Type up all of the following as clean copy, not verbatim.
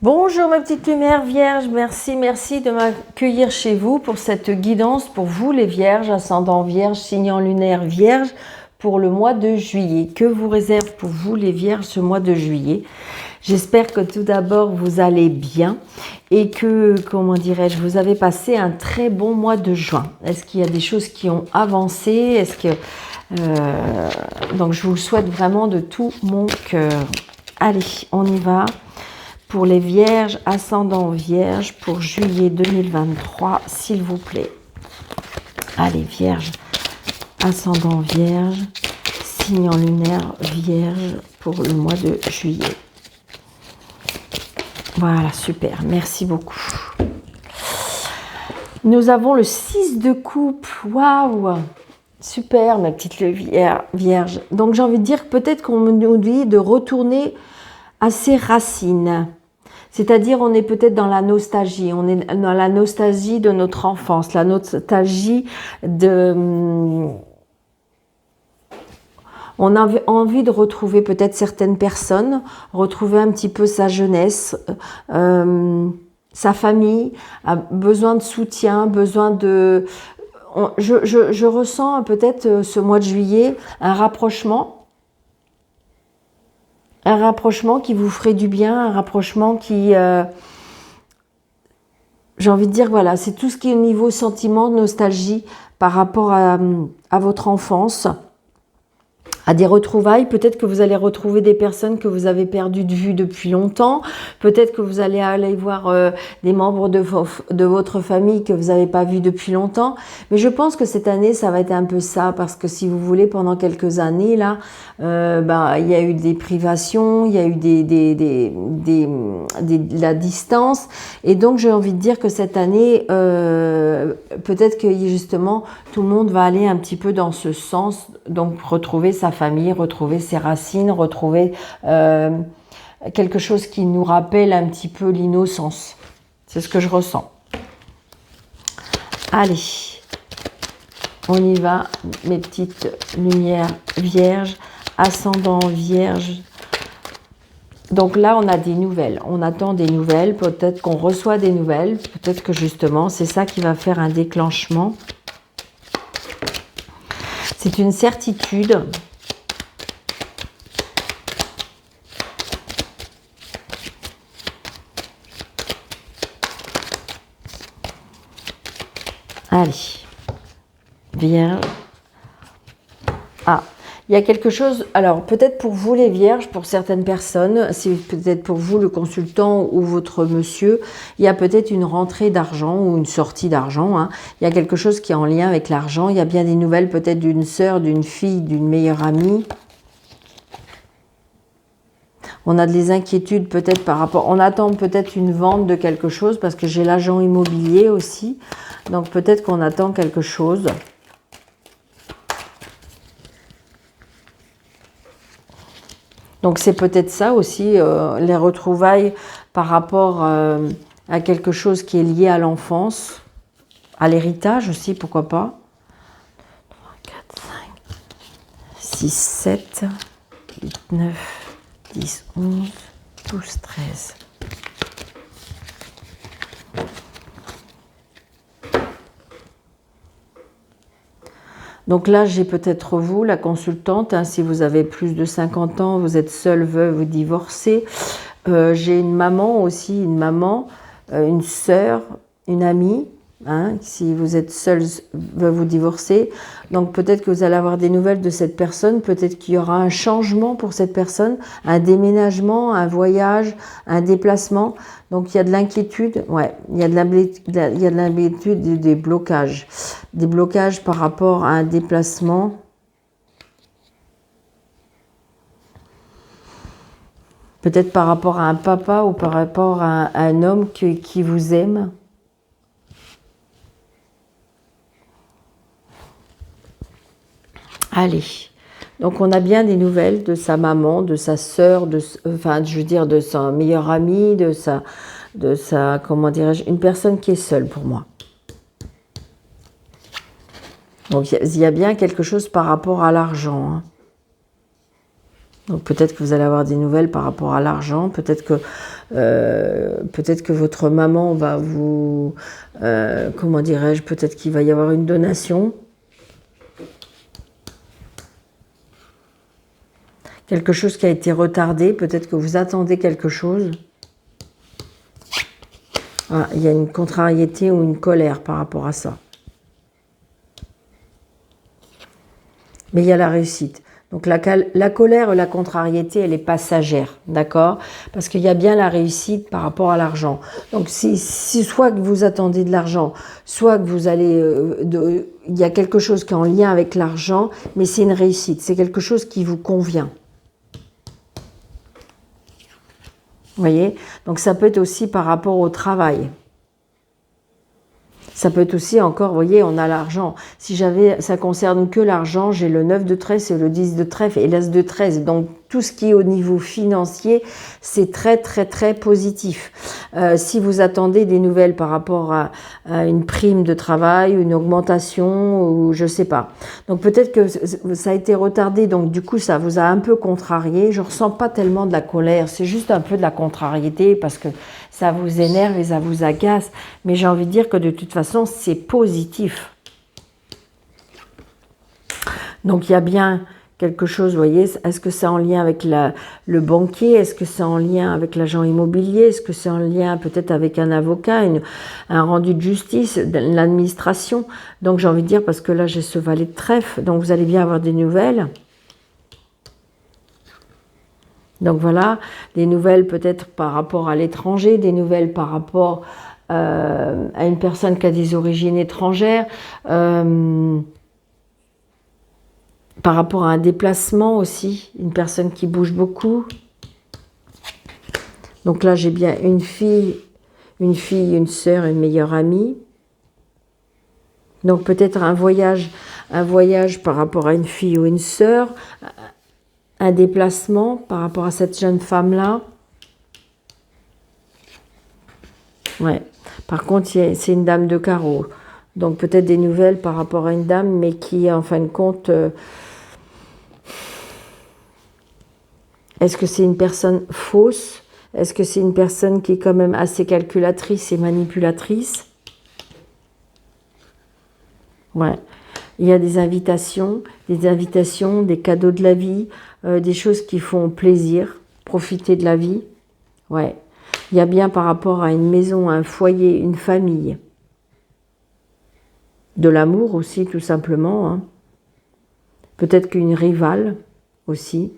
Bonjour mes petites lumières vierges, merci de m'accueillir chez vous pour cette guidance pour vous les vierges, ascendant vierge, signe lunaire vierge pour le mois de juillet. Que vous réserve pour vous les vierges ce mois de juillet? J'espère que tout d'abord vous allez bien et que, comment dirais-je, vous avez passé un très bon mois de juin. Est-ce qu'il y a des choses qui ont avancé? Est-ce que donc je vous le souhaite vraiment de tout mon cœur. Allez, on y va. Pour les vierges, ascendant vierge, pour juillet 2023, s'il vous plaît. Allez, vierge, ascendant vierge, signe en lunaire vierge pour le mois de juillet. Voilà, super, merci beaucoup. Nous avons le 6 de coupe, waouh, super ma petite vierge. Donc j'ai envie de dire peut-être qu'on nous dit de retourner à ses racines. C'est-à-dire, on est peut-être dans la nostalgie, on est dans la nostalgie de notre enfance, la nostalgie de... On a envie de retrouver peut-être certaines personnes, retrouver un petit peu sa jeunesse, sa famille, a besoin de soutien, besoin de... Je ressens peut-être ce mois de juillet un rapprochement qui vous ferait du bien, un rapprochement qui, j'ai envie de dire, voilà, c'est tout ce qui est au niveau sentiment, nostalgie par rapport à votre enfance, à des retrouvailles. Peut-être que vous allez retrouver des personnes que vous avez perdues de vue depuis longtemps. Peut-être que vous allez aller voir des membres de votre famille que vous n'avez pas vus depuis longtemps. Mais je pense que cette année, ça va être un peu ça. Parce que si vous voulez, pendant quelques années, là, il y a eu des privations, il y a eu de la distance. Et donc, j'ai envie de dire que cette année, peut-être que justement, tout le monde va aller un petit peu dans ce sens. Donc, retrouver sa famille, retrouver ses racines, retrouver quelque chose qui nous rappelle un petit peu l'innocence. C'est ce que je ressens. Allez, on y va, mes petites lumières vierges, ascendant vierge. Donc là, on a des nouvelles, on attend des nouvelles, peut-être qu'on reçoit des nouvelles, peut-être que justement, c'est ça qui va faire un déclenchement. C'est une certitude. Allez, vierge. Ah, il y a quelque chose, alors peut-être pour vous les vierges, pour certaines personnes, c'est peut-être pour vous le consultant ou votre monsieur, il y a peut-être une rentrée d'argent ou une sortie d'argent. Hein. Il y a quelque chose qui est en lien avec l'argent. Il y a bien des nouvelles peut-être d'une sœur, d'une fille, d'une meilleure amie. On a des inquiétudes peut-être par rapport... On attend peut-être une vente de quelque chose parce que j'ai l'agent immobilier aussi. Donc peut-être qu'on attend quelque chose. Donc c'est peut-être ça aussi, les retrouvailles par rapport à quelque chose qui est lié à l'enfance, à l'héritage aussi, pourquoi pas. 3, 4, 5, 6, 7, 8, 9, 10, 11, 12, 13. Donc là, j'ai peut-être vous, la consultante, hein, si vous avez plus de 50 ans, vous êtes seule, veuve ou divorcée. J'ai une maman aussi, une sœur, une amie, hein, si vous êtes seule, veuve ou divorcée. Donc peut-être que vous allez avoir des nouvelles de cette personne, peut-être qu'il y aura un changement pour cette personne, un déménagement, un voyage, un déplacement. Donc il y a de l'inquiétude, ouais, il y a de l'inquiétude, des blocages par rapport à un déplacement. Peut-être par rapport à un papa ou par rapport à un homme qui vous aime. Allez, donc on a bien des nouvelles de sa maman, de sa sœur, enfin je veux dire de sa meilleure amie, de sa comment dirais-je, une personne qui est seule pour moi. Donc il y a bien quelque chose par rapport à l'argent. Hein. Donc peut-être que vous allez avoir des nouvelles par rapport à l'argent, peut-être que votre maman va vous, comment dirais-je, peut-être qu'il va y avoir une donation. Quelque chose qui a été retardé, peut-être que vous attendez quelque chose. Ah, il y a une contrariété ou une colère par rapport à ça. Mais il y a la réussite. Donc la colère et la contrariété, elle est passagère, d'accord? Parce qu'il y a bien la réussite par rapport à l'argent. Donc si soit que vous attendez de l'argent, soit que vous allez... il y a quelque chose qui est en lien avec l'argent, mais c'est une réussite, c'est quelque chose qui vous convient. Vous voyez? Donc ça peut être aussi par rapport au travail. Ça peut être aussi encore, vous voyez, on a l'argent. Si ça concerne que l'argent, j'ai le 9 de trèfle et le 10 de trèfle et l'as de trèfle. Donc tout ce qui est au niveau financier, c'est très très très positif. Si vous attendez des nouvelles par rapport à une prime de travail, une augmentation ou je sais pas. Donc peut-être que ça a été retardé, donc du coup ça vous a un peu contrarié. Je ressens pas tellement de la colère, c'est juste un peu de la contrariété parce que ça vous énerve et ça vous agace. Mais j'ai envie de dire que de toute façon, c'est positif. Donc il y a bien quelque chose, vous voyez, est-ce que c'est en lien avec le banquier? Est-ce que c'est en lien avec l'agent immobilier? Est-ce que c'est en lien peut-être avec un avocat, un rendu de justice, l'administration? Donc j'ai envie de dire, parce que là j'ai ce valet de trèfle, donc vous allez bien avoir des nouvelles. Donc voilà, des nouvelles peut-être par rapport à l'étranger, des nouvelles par rapport à une personne qui a des origines étrangères, par rapport à un déplacement aussi, une personne qui bouge beaucoup. Donc là, j'ai bien une fille, une sœur, une meilleure amie. Donc peut-être un voyage par rapport à une fille ou une sœur, un déplacement par rapport à cette jeune femme-là. Ouais. Par contre, c'est une dame de carreau. Donc peut-être des nouvelles par rapport à une dame, mais qui, en fin de compte, est-ce que c'est une personne fausse? Est-ce que c'est une personne qui est quand même assez calculatrice et manipulatrice? Ouais. Il y a des invitations, des cadeaux de la vie, des choses qui font plaisir, profiter de la vie. Ouais. Il y a bien par rapport à une maison, un foyer, une famille. De l'amour aussi, tout simplement. Hein. Peut-être qu'une rivale aussi.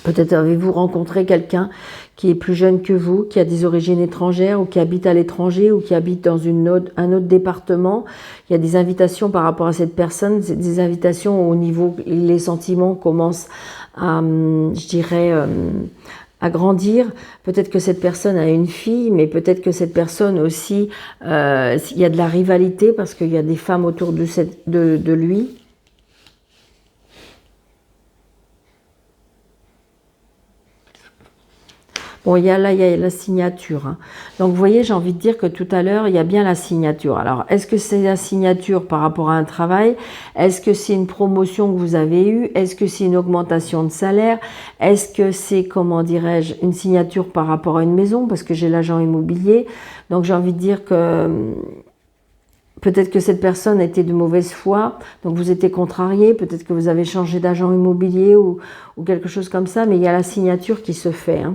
Peut-être avez-vous rencontré quelqu'un qui est plus jeune que vous, qui a des origines étrangères ou qui habite à l'étranger ou qui habite dans un autre département. Il y a des invitations par rapport à cette personne, des invitations au niveau, les sentiments commencent à, je dirais, à grandir. Peut-être que cette personne a une fille, mais peut-être que cette personne aussi, il y a de la rivalité parce qu'il y a des femmes autour de lui. Bon, il y a la signature. Hein. Donc, vous voyez, j'ai envie de dire que tout à l'heure, il y a bien la signature. Alors, est-ce que c'est la signature par rapport à un travail? Est-ce que c'est une promotion que vous avez eue? Est-ce que c'est une augmentation de salaire? Est-ce que c'est, comment dirais-je, une signature par rapport à une maison? Parce que j'ai l'agent immobilier. Donc, j'ai envie de dire que peut-être que cette personne était de mauvaise foi, donc vous étiez contrarié, peut-être que vous avez changé d'agent immobilier ou quelque chose comme ça, mais il y a la signature qui se fait. Hein.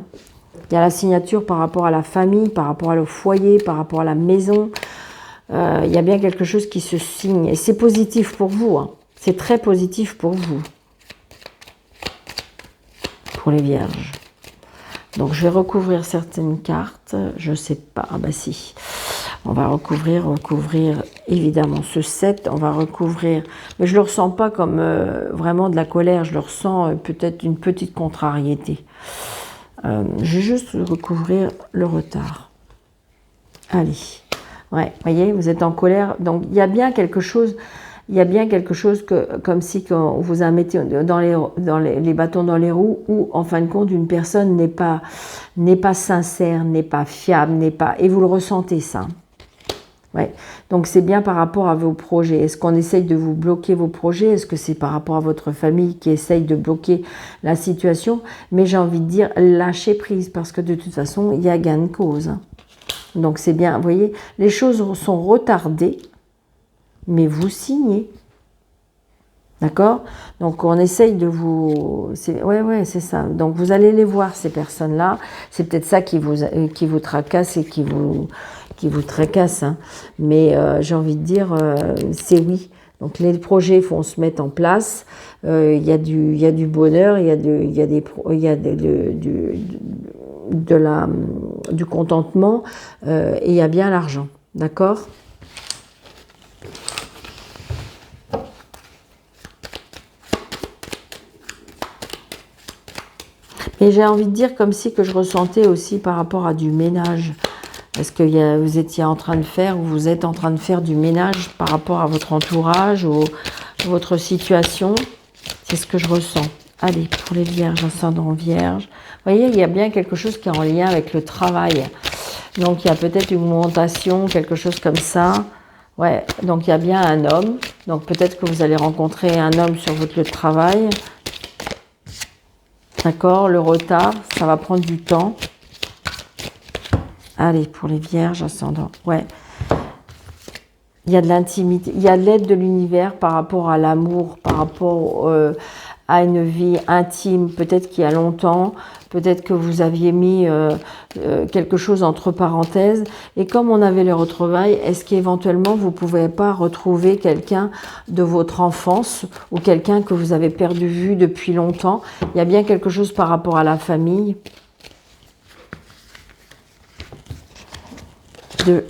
Il y a la signature par rapport à la famille, par rapport au foyer, par rapport à la maison. Il y a bien quelque chose qui se signe. Et c'est positif pour vous. Hein. C'est très positif pour vous. Pour les vierges. Donc, je vais recouvrir certaines cartes. Je ne sais pas. Ah bah si. On va recouvrir évidemment ce 7. On va recouvrir. Mais je ne le ressens pas comme vraiment de la colère. Je le ressens peut-être une petite contrariété. Je vais juste recouvrir le retard. Allez. Ouais, voyez, vous êtes en colère. Donc, il y a bien quelque chose que, comme si quand vous en mettez les bâtons dans les roues, où, en fin de compte, une personne n'est pas sincère, n'est pas fiable, et vous le ressentez, ça. Ouais. Donc c'est bien par rapport à vos projets. Est-ce qu'on essaye de vous bloquer vos projets? Est-ce que c'est par rapport à votre famille qui essaye de bloquer la situation? Mais j'ai envie de dire lâcher prise parce que de toute façon, il y a gain de cause. Hein. Donc c'est bien, vous voyez, les choses sont retardées, mais vous signez. D'accord? Donc on essaye de vous... Ouais, c'est ça. Donc vous allez les voir, ces personnes-là. C'est peut-être ça qui vous tracasse et qui vous tracasse. Hein. Mais j'ai envie de dire, c'est oui. Donc les projets vont se mettre en place. Il y a du bonheur, du contentement et il y a bien l'argent. D'accord? Et j'ai envie de dire comme si que je ressentais aussi par rapport à du ménage. Est-ce que vous étiez en train de faire ou vous êtes en train de faire du ménage par rapport à votre entourage ou votre situation? C'est ce que je ressens. Allez, pour les vierges, ascendant vierge. Vous voyez, il y a bien quelque chose qui est en lien avec le travail. Donc, il y a peut-être une augmentation, quelque chose comme ça. Ouais, donc il y a bien un homme. Donc, peut-être que vous allez rencontrer un homme sur votre lieu de travail. D'accord, le retard, ça va prendre du temps. Allez, pour les vierges, ascendant. Ouais. Il y a de l'intimité, il y a de l'aide de l'univers par rapport à l'amour, par rapport à une vie intime, peut-être qu'il y a longtemps, peut-être que vous aviez mis quelque chose entre parenthèses. Et comme on avait les retrouvailles, est-ce qu'éventuellement vous ne pouvez pas retrouver quelqu'un de votre enfance ou quelqu'un que vous avez perdu vue depuis longtemps? Il y a bien quelque chose par rapport à la famille. 2,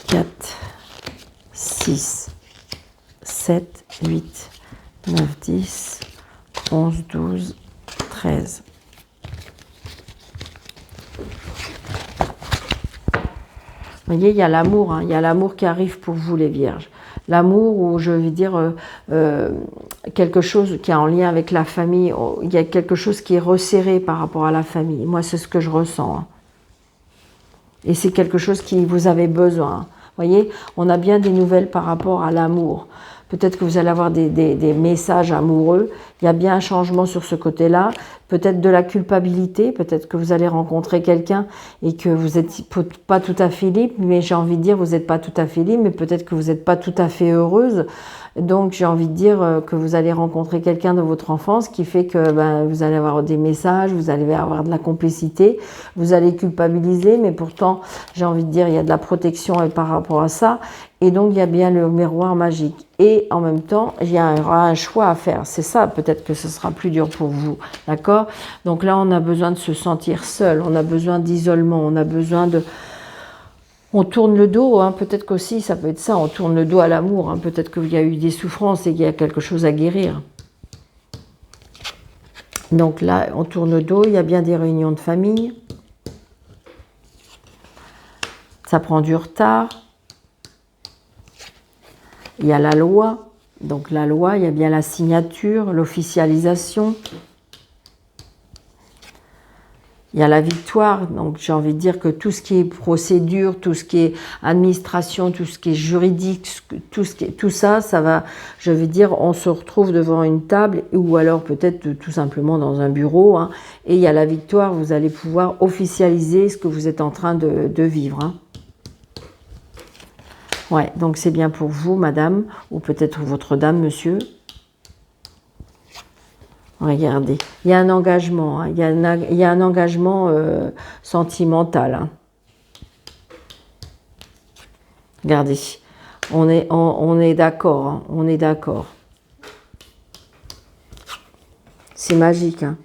4, 6, 7, 8, 9, 10, 11, 12, 13. Vous voyez, il y a l'amour, hein, il y a l'amour qui arrive pour vous les vierges. L'amour, ou je veux dire quelque chose qui est en lien avec la famille, il y a quelque chose qui est resserré par rapport à la famille. Moi, c'est ce que je ressens. Hein. Et c'est quelque chose qui vous avez besoin. Vous voyez, on a bien des nouvelles par rapport à l'amour. Peut-être que vous allez avoir des messages amoureux. Il y a bien un changement sur ce côté-là. Peut-être de la culpabilité. Peut-être que vous allez rencontrer quelqu'un et que vous n'êtes pas tout à fait libre. Mais j'ai envie de dire, vous n'êtes pas tout à fait libre, mais peut-être que vous n'êtes pas tout à fait heureuse. Donc j'ai envie de dire que vous allez rencontrer quelqu'un de votre enfance qui fait que vous allez avoir des messages, vous allez avoir de la complicité, vous allez culpabiliser, mais pourtant j'ai envie de dire il y a de la protection par rapport à ça. Et donc il y a bien le miroir magique. Et en même temps, il y aura un choix à faire. C'est ça, peut-être que ce sera plus dur pour vous. D'accord? Donc là, on a besoin de se sentir seul, on a besoin d'isolement, on a besoin de... On tourne le dos, hein, peut-être qu'aussi ça peut être ça, on tourne le dos à l'amour, hein, peut-être qu'il y a eu des souffrances et qu'il y a quelque chose à guérir. Donc là, on tourne le dos, il y a bien des réunions de famille. Ça prend du retard. Il y a la loi, donc la loi, il y a bien la signature, l'officialisation. Il y a la victoire, donc j'ai envie de dire que tout ce qui est procédure, tout ce qui est administration, tout ce qui est juridique, tout ça, ça va, je veux dire, on se retrouve devant une table ou alors peut-être tout simplement dans un bureau. Hein, et il y a la victoire, vous allez pouvoir officialiser ce que vous êtes en train de vivre. Hein. Ouais, donc c'est bien pour vous, madame, ou peut-être votre dame, monsieur. Regardez, il y a un engagement, hein, il y a un engagement sentimental. Hein. Regardez, on est d'accord, hein, on est d'accord. C'est magique. Hein.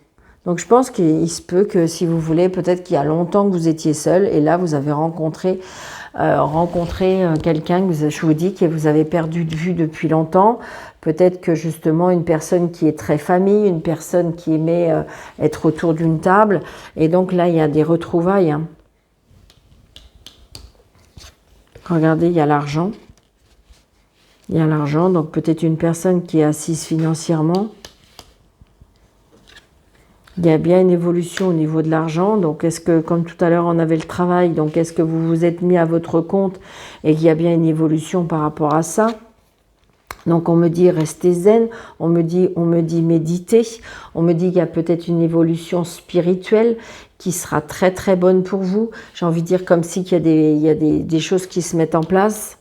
Donc je pense qu'il se peut que si vous voulez, peut-être qu'il y a longtemps que vous étiez seul et là vous avez rencontré quelqu'un que je vous dis que vous avez perdu de vue depuis longtemps. Peut-être que justement une personne qui est très famille, une personne qui aimait être autour d'une table. Et donc là, il y a des retrouvailles. Hein. Regardez, il y a l'argent. Il y a l'argent, donc peut-être une personne qui est assise financièrement. Il y a bien une évolution au niveau de l'argent. Donc, est-ce que, comme tout à l'heure, on avait le travail, donc est-ce que vous vous êtes mis à votre compte et qu'il y a bien une évolution par rapport à ça? Donc, on me dit restez zen, on me dit méditez, on me dit qu'il y a peut-être une évolution spirituelle qui sera très très bonne pour vous. J'ai envie de dire comme si qu'il y a des choses qui se mettent en place.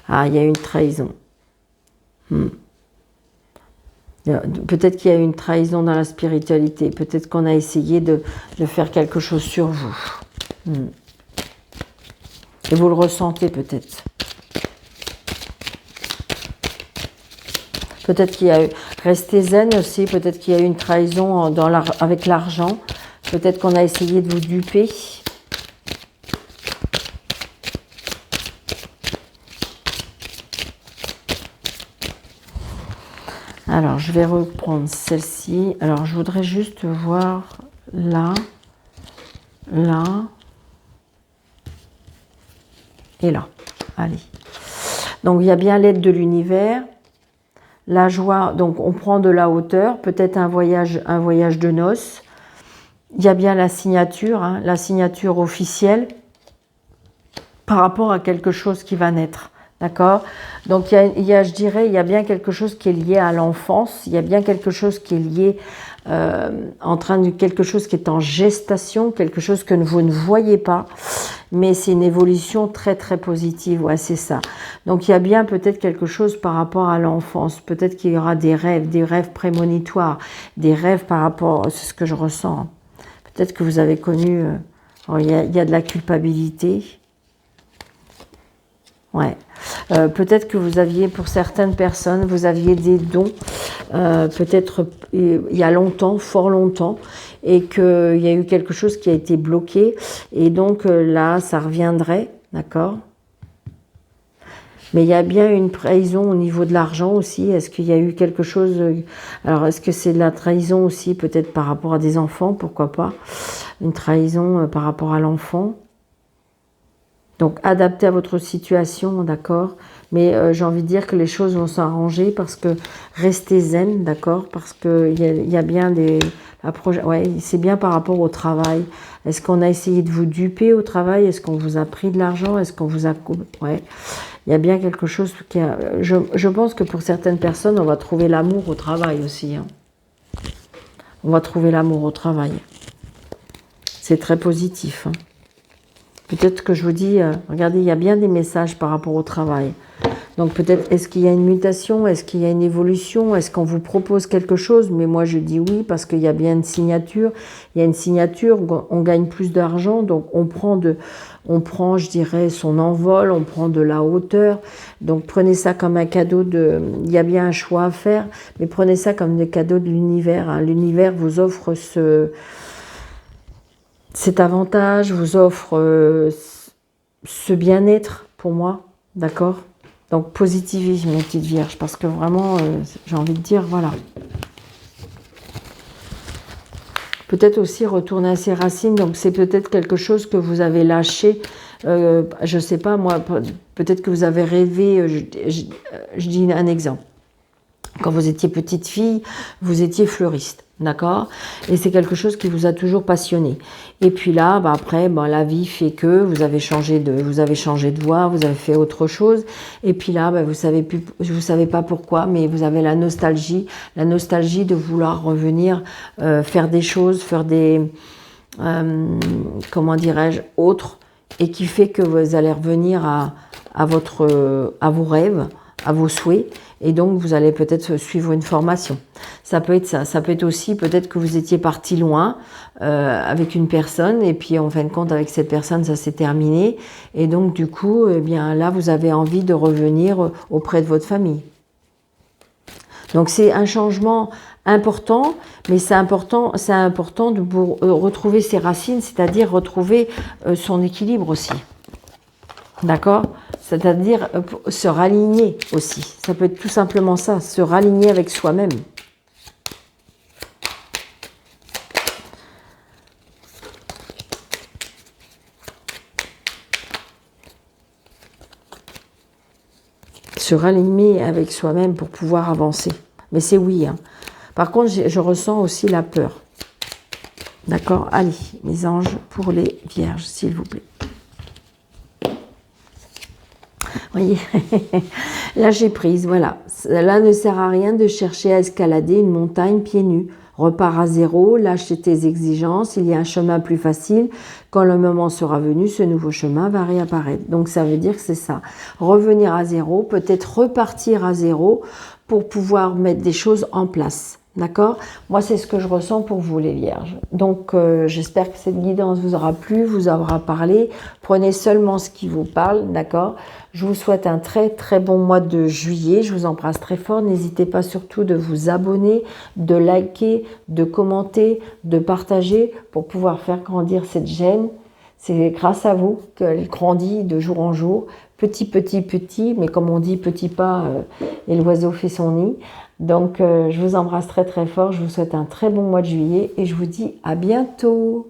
Ah, il y a une trahison. Peut-être qu'il y a une trahison dans la spiritualité. Peut-être qu'on a essayé de faire quelque chose sur vous. Et vous le ressentez peut-être. Peut-être qu'il y a eu... Restez zen aussi. Peut-être qu'il y a eu une trahison avec l'argent. Peut-être qu'on a essayé de vous duper. Alors, je vais reprendre celle-ci. Alors, je voudrais juste voir là, là et là. Allez. Donc, il y a bien l'aide de l'univers. La joie, donc on prend de la hauteur. Peut-être un voyage de noces. Il y a bien la signature officielle par rapport à quelque chose qui va naître. D'accord? Donc, je dirais, il y a bien quelque chose qui est lié à l'enfance. Il y a bien quelque chose qui est lié quelque chose qui est en gestation, quelque chose que vous ne voyez pas. Mais c'est une évolution très, très positive. Ouais, c'est ça. Donc, il y a bien peut-être quelque chose par rapport à l'enfance. Peut-être qu'il y aura des rêves prémonitoires, des rêves par rapport... C'est ce que je ressens. Peut-être que vous avez connu... il y a de la culpabilité. Ouais. Peut-être que vous aviez, pour certaines personnes, vous aviez des dons, peut-être il y a longtemps, fort longtemps, et qu'il y a eu quelque chose qui a été bloqué, et donc là, ça reviendrait, d'accord? Mais il y a bien une trahison au niveau de l'argent aussi. Est-ce qu'il y a eu quelque chose... Alors, est-ce que c'est de la trahison aussi, peut-être par rapport à des enfants, pourquoi pas? Une trahison par rapport à l'enfant. Donc, adaptez à votre situation, d'accord? Mais j'ai envie de dire que les choses vont s'arranger parce que restez zen, d'accord? Parce qu'il y a bien des... Ouais, c'est bien par rapport au travail. Est-ce qu'on a essayé de vous duper au travail? Est-ce qu'on vous a pris de l'argent? Est-ce qu'on vous a... Ouais, il y a bien quelque chose qui a... Je pense que pour certaines personnes, on va trouver l'amour au travail aussi. Hein. On va trouver l'amour au travail. C'est très positif, hein. Peut-être que je vous dis, regardez, il y a bien des messages par rapport au travail. Donc peut-être, est-ce qu'il y a une mutation? Est-ce qu'il y a une évolution? Est-ce qu'on vous propose quelque chose? Mais moi, je dis oui, parce qu'il y a bien une signature. Il y a une signature, on gagne plus d'argent, donc on prend, je dirais, son envol, on prend de la hauteur. Donc prenez ça comme un cadeau il y a bien un choix à faire, mais prenez ça comme des cadeaux de l'univers. Hein. L'univers vous offre cet avantage, vous offre ce bien-être pour moi, d'accord? Donc positivisme, mes petites vierges, parce que vraiment, j'ai envie de dire, voilà. Peut-être aussi retourner à ses racines, donc c'est peut-être quelque chose que vous avez lâché, je ne sais pas, moi, peut-être que vous avez rêvé, je dis un exemple. Quand vous étiez petite fille, vous étiez fleuriste, d'accord? Et c'est quelque chose qui vous a toujours passionné. Et puis là, après, la vie fait que vous avez changé de voie, vous avez fait autre chose. Et puis là, vous savez pas pourquoi, mais vous avez la nostalgie de vouloir revenir faire des choses, faire des, comment dirais-je, autres, et qui fait que vous allez revenir à vos rêves, à vos souhaits. Et donc, vous allez peut-être suivre une formation. Ça peut être ça. Ça peut être aussi peut-être que vous étiez parti loin avec une personne et puis en fin de compte, avec cette personne, ça s'est terminé. Et donc, du coup, eh bien là, vous avez envie de revenir auprès de votre famille. Donc, c'est un changement important, mais c'est important de retrouver ses racines, c'est-à-dire retrouver son équilibre aussi. D'accord? C'est-à-dire se raligner aussi. Ça peut être tout simplement ça, se raligner avec soi-même. Se raligner avec soi-même pour pouvoir avancer. Mais c'est oui, hein. Par contre, je ressens aussi la peur. D'accord? Allez, mes anges, pour les vierges, s'il vous plaît. Voyez, lâcher prise, voilà. Cela ne sert à rien de chercher à escalader une montagne pieds nus. Repars à zéro, lâche tes exigences, il y a un chemin plus facile. Quand le moment sera venu, ce nouveau chemin va réapparaître. Donc ça veut dire que c'est ça. Revenir à zéro, peut-être repartir à zéro pour pouvoir mettre des choses en place. D'accord? Moi, c'est ce que je ressens pour vous, les vierges. Donc, j'espère que cette guidance vous aura plu, vous aura parlé. Prenez seulement ce qui vous parle, d'accord? Je vous souhaite un très, très bon mois de juillet. Je vous embrasse très fort. N'hésitez pas surtout de vous abonner, de liker, de commenter, de partager pour pouvoir faire grandir cette chaîne. C'est grâce à vous qu'elle grandit de jour en jour. Petit, petit, petit, mais comme on dit, petit pas et l'oiseau fait son nid. Donc, je vous embrasse très très fort, je vous souhaite un très bon mois de juillet et je vous dis à bientôt.